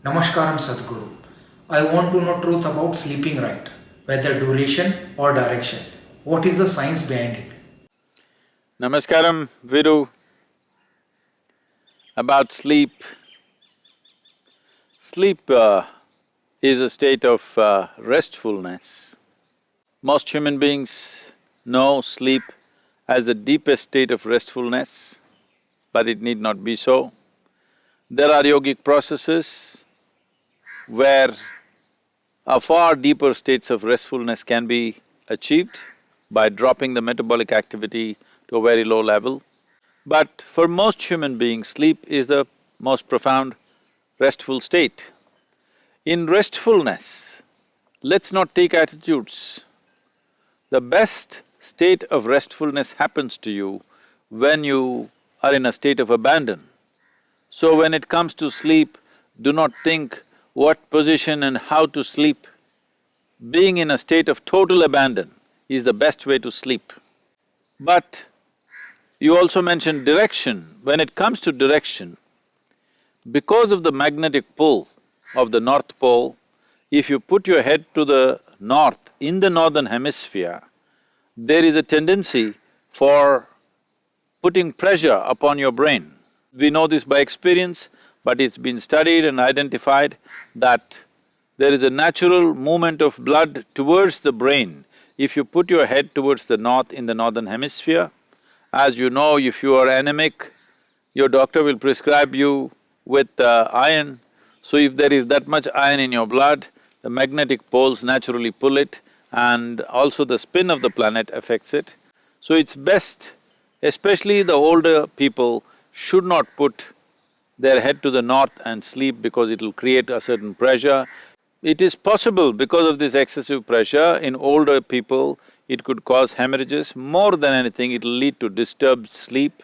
Namaskaram Sadhguru. I want to know truth about sleeping right, whether duration or direction. What is the science behind it? Namaskaram, Viru. About sleep. Sleep is a state of restfulness. Most human beings know sleep as the deepest state of restfulness, but it need not be so. There are yogic processes where a far deeper states of restfulness can be achieved by dropping the metabolic activity to a very low level. But for most human beings, sleep is the most profound restful state. In restfulness, let's not take attitudes. The best state of restfulness happens to you when you are in a state of abandon. So when it comes to sleep, do not think what position and how to sleep. Being in a state of total abandon is the best way to sleep. But you also mentioned direction. When it comes to direction, because of the magnetic pull of the North Pole, if you put your head to the north, in the northern hemisphere, there is a tendency for putting pressure upon your brain. We know this by experience, but it's been studied and identified that there is a natural movement of blood towards the brain if you put your head towards the north in the northern hemisphere. As you know, if you are anemic, your doctor will prescribe you with iron. So if there is that much iron in your blood, the magnetic poles naturally pull it and also the spin of the planet affects it. So it's best, especially the older people, should not put their head to the north and sleep because it will create a certain pressure. It is possible because of this excessive pressure in older people, it could cause hemorrhages. More than anything, it'll lead to disturbed sleep.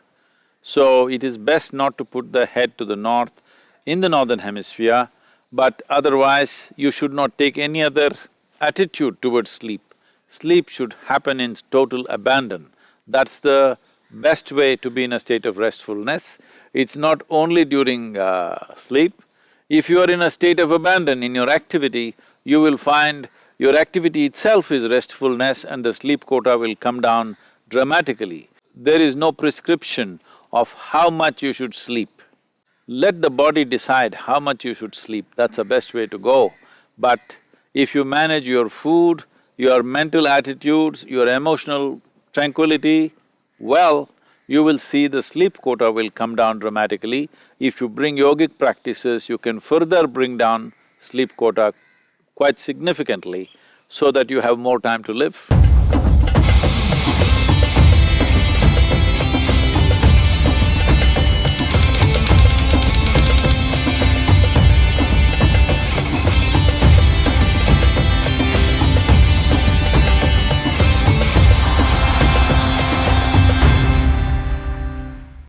So it is best not to put the head to the north in the northern hemisphere, but otherwise you should not take any other attitude towards sleep. Sleep should happen in total abandon. That's the best way to be in a state of restfulness. It's not only during sleep. If you are in a state of abandon in your activity, you will find your activity itself is restfulness and the sleep quota will come down dramatically. There is no prescription of how much you should sleep. Let the body decide how much you should sleep, that's the best way to go. But if you manage your food, your mental attitudes, your emotional tranquility well, you will see the sleep quota will come down dramatically. If you bring yogic practices, you can further bring down sleep quota quite significantly so that you have more time to live.